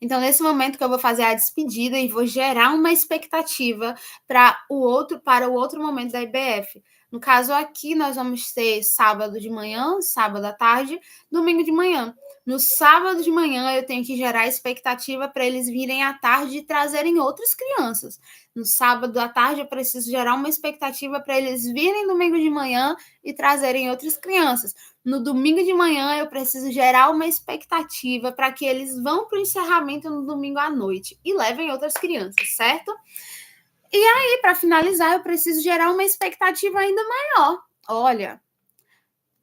Então, nesse momento que eu vou fazer a despedida e vou gerar uma expectativa para o outro momento da IBF. No caso aqui, nós vamos ter sábado de manhã, sábado à tarde, domingo de manhã. No sábado de manhã, eu tenho que gerar expectativa para eles virem à tarde e trazerem outras crianças. No sábado à tarde, eu preciso gerar uma expectativa para eles virem domingo de manhã e trazerem outras crianças. No domingo de manhã, eu preciso gerar uma expectativa para que eles vão para o encerramento no domingo à noite e levem outras crianças, certo? E aí, para finalizar, eu preciso gerar uma expectativa ainda maior. Olha,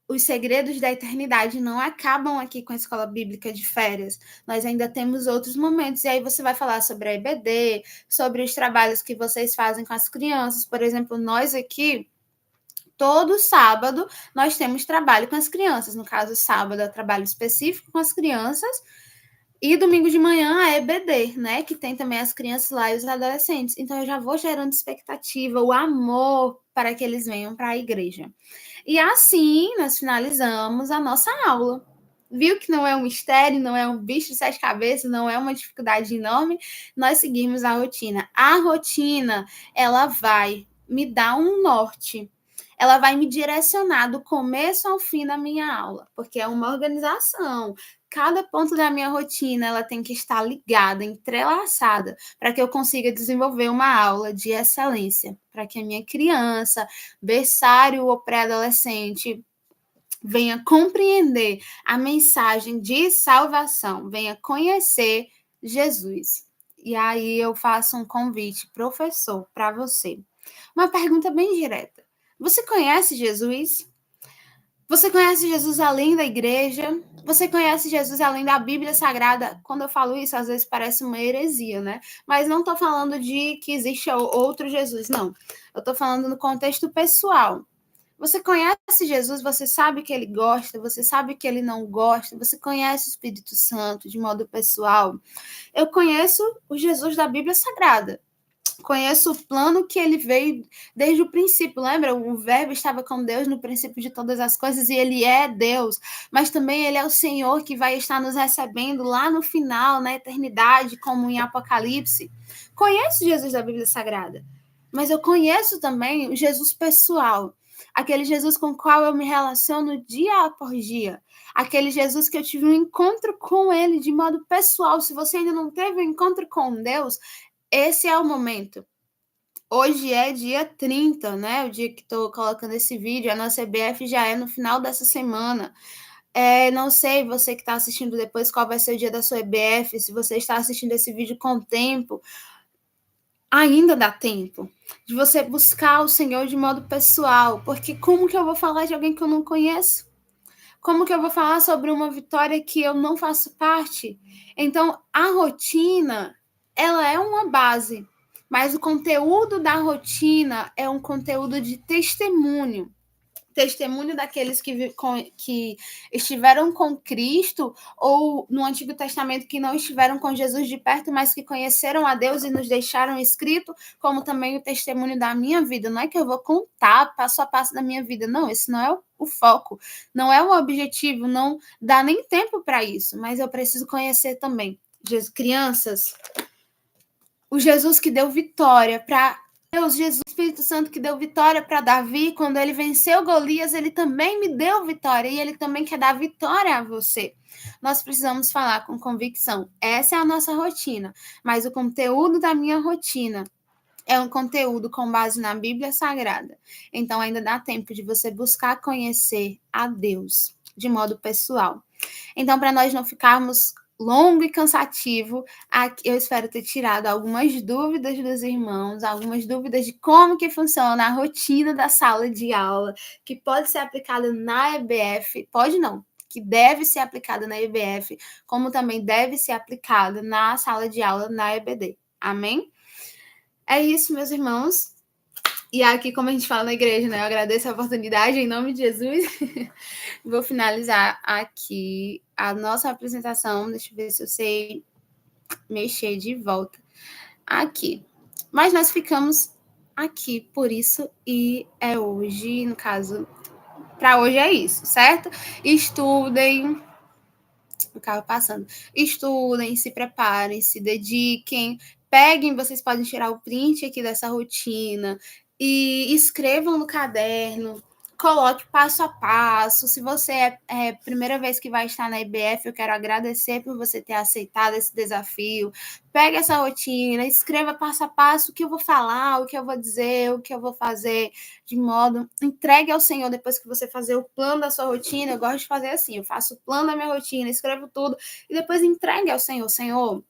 os segredos da eternidade não acabam aqui com a escola bíblica de férias. Nós ainda temos outros momentos. E aí você vai falar sobre a EBD, sobre os trabalhos que vocês fazem com as crianças. Por exemplo, nós aqui, todo sábado, nós temos trabalho com as crianças. No caso, sábado é trabalho específico com as crianças. E domingo de manhã a EBD, né? Que tem também as crianças lá e os adolescentes. Então, eu já vou gerando expectativa, o amor para que eles venham para a igreja. E assim, nós finalizamos a nossa aula. Viu que não é um mistério, não é um bicho de 7 cabeças, não é uma dificuldade enorme. Nós seguimos a rotina. A rotina, ela vai me dar um norte. Ela vai me direcionar do começo ao fim da minha aula, porque é uma organização. Cada ponto da minha rotina, ela tem que estar ligada, entrelaçada, para que eu consiga desenvolver uma aula de excelência, para que a minha criança, berçário ou pré-adolescente, venha compreender a mensagem de salvação, venha conhecer Jesus. E aí eu faço um convite, professor, para você. Uma pergunta bem direta. Você conhece Jesus? Você conhece Jesus além da igreja? Você conhece Jesus além da Bíblia Sagrada? Quando eu falo isso, às vezes parece uma heresia, né? Mas não estou falando de que existe outro Jesus, não. Eu estou falando no contexto pessoal. Você conhece Jesus, você sabe que ele gosta, você sabe que ele não gosta, você conhece o Espírito Santo de modo pessoal. Eu conheço o Jesus da Bíblia Sagrada. Conheço o plano que ele veio desde o princípio, lembra? O verbo estava com Deus no princípio de todas as coisas e ele é Deus, mas também ele é o Senhor que vai estar nos recebendo lá no final, na eternidade, como em Apocalipse. Conheço Jesus da Bíblia Sagrada, mas eu conheço também o Jesus pessoal, aquele Jesus com o qual eu me relaciono dia após dia, aquele Jesus que eu tive um encontro com ele de modo pessoal. Se você ainda não teve um encontro com Deus, esse é o momento. Hoje é dia 30, né? O dia que estou colocando esse vídeo. A nossa EBF já é no final dessa semana. Não sei, você que está assistindo depois, qual vai ser o dia da sua EBF. Se você está assistindo esse vídeo com tempo, ainda dá tempo de você buscar o Senhor de modo pessoal. Porque como que eu vou falar de alguém que eu não conheço? Como que eu vou falar sobre uma vitória que eu não faço parte? Então, a rotina, ela é uma base, mas o conteúdo da rotina é um conteúdo de testemunho. Testemunho daqueles que estiveram com Cristo ou no Antigo Testamento que não estiveram com Jesus de perto, mas que conheceram a Deus e nos deixaram escrito, como também o testemunho da minha vida. Não é que eu vou contar passo a passo da minha vida, não, esse não é o foco, não é o objetivo, não dá nem tempo para isso, mas eu preciso conhecer também. Crianças, o Jesus que deu vitória para Deus, Jesus, Espírito Santo que deu vitória para Davi, quando ele venceu Golias, ele também me deu vitória e ele também quer dar vitória a você. Nós precisamos falar com convicção. Essa é a nossa rotina, mas o conteúdo da minha rotina é um conteúdo com base na Bíblia Sagrada. Então ainda dá tempo de você buscar conhecer a Deus de modo pessoal. Então, para nós não ficarmos longo e cansativo, eu espero ter tirado algumas dúvidas dos irmãos, algumas dúvidas de como que funciona a rotina da sala de aula, que pode ser aplicada na EBF, pode não, que deve ser aplicada na EBF, como também deve ser aplicada na sala de aula na EBD. Amém? É isso, meus irmãos. E aqui, como a gente fala na igreja, né? Eu agradeço a oportunidade em nome de Jesus. Vou finalizar aqui a nossa apresentação. Deixa eu ver se eu sei mexer de volta aqui. Mas nós ficamos aqui por isso e é hoje, no caso, para hoje é isso, certo? Estudem. O carro passando. Estudem, se preparem, se dediquem. Peguem, vocês podem tirar o print aqui dessa rotina e escrevam no caderno, coloque passo a passo. Se você é a primeira vez que vai estar na IBF, eu quero agradecer por você ter aceitado esse desafio. Pegue essa rotina, escreva passo a passo o que eu vou falar, o que eu vou dizer, o que eu vou fazer, de modo, entregue ao Senhor depois que você fazer o plano da sua rotina. Eu gosto de fazer assim, eu faço o plano da minha rotina, escrevo tudo e depois entregue ao Senhor. Senhor,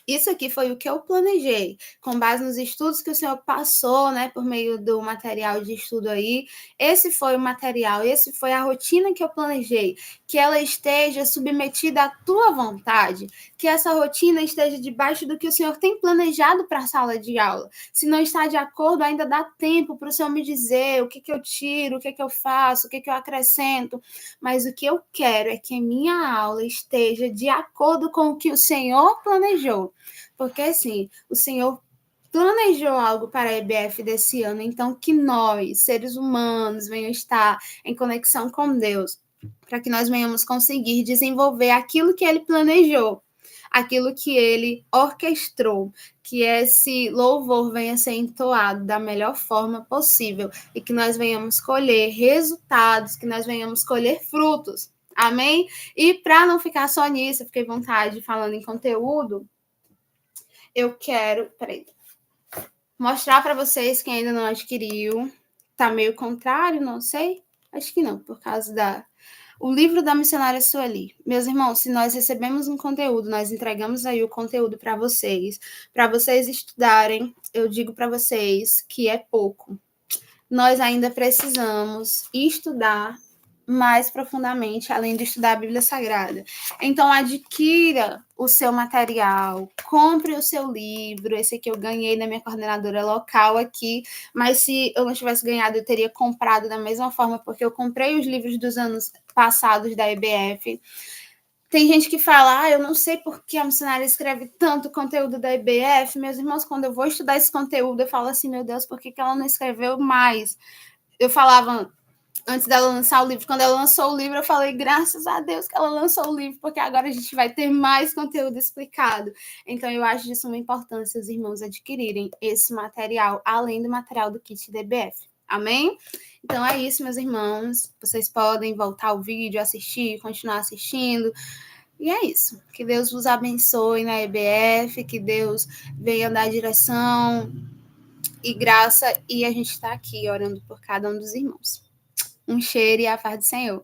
isso aqui foi o que eu planejei, com base nos estudos que o senhor passou, né, por meio do material de estudo aí. Esse foi o material, esse foi a rotina que eu planejei, que ela esteja submetida à tua vontade, que essa rotina esteja debaixo do que o senhor tem planejado para a sala de aula. Se não está de acordo, ainda dá tempo para o senhor me dizer o que eu tiro, o que eu faço, o que eu acrescento, mas o que eu quero é que a minha aula esteja de acordo com o que o senhor planejou. Porque, assim, o Senhor planejou algo para a EBF desse ano, então que nós, seres humanos, venhamos estar em conexão com Deus, para que nós venhamos conseguir desenvolver aquilo que Ele planejou, aquilo que Ele orquestrou, que esse louvor venha ser entoado da melhor forma possível e que nós venhamos colher resultados, que nós venhamos colher frutos. Amém? E para não ficar só nisso, eu fiquei à vontade falando em conteúdo, eu quero, mostrar para vocês quem ainda não adquiriu. Tá meio contrário, não sei. Acho que não, por causa o livro da missionária Sueli. Meus irmãos, se nós recebemos um conteúdo, nós entregamos aí o conteúdo para vocês estudarem. Eu digo para vocês que é pouco. Nós ainda precisamos estudar mais profundamente, além de estudar a Bíblia Sagrada. Então, adquira o seu material, compre o seu livro. Esse aqui eu ganhei da minha coordenadora local aqui, mas se eu não tivesse ganhado, eu teria comprado da mesma forma, porque eu comprei os livros dos anos passados da EBF. Tem gente que fala, eu não sei por que a missionária escreve tanto conteúdo da EBF. Meus irmãos, quando eu vou estudar esse conteúdo, eu falo assim, meu Deus, por que ela não escreveu mais? Eu falava antes dela lançar o livro, quando ela lançou o livro, eu falei, graças a Deus que ela lançou o livro, porque agora a gente vai ter mais conteúdo explicado. Então, eu acho de suma importância os irmãos adquirirem esse material, além do material do kit DBF. Amém? Então, é isso, meus irmãos. Vocês podem voltar ao vídeo, assistir, continuar assistindo. E é isso. Que Deus vos abençoe na EBF, que Deus venha dar direção e graça, e a gente está aqui orando por cada um dos irmãos. Um cheiro e a paz do Senhor.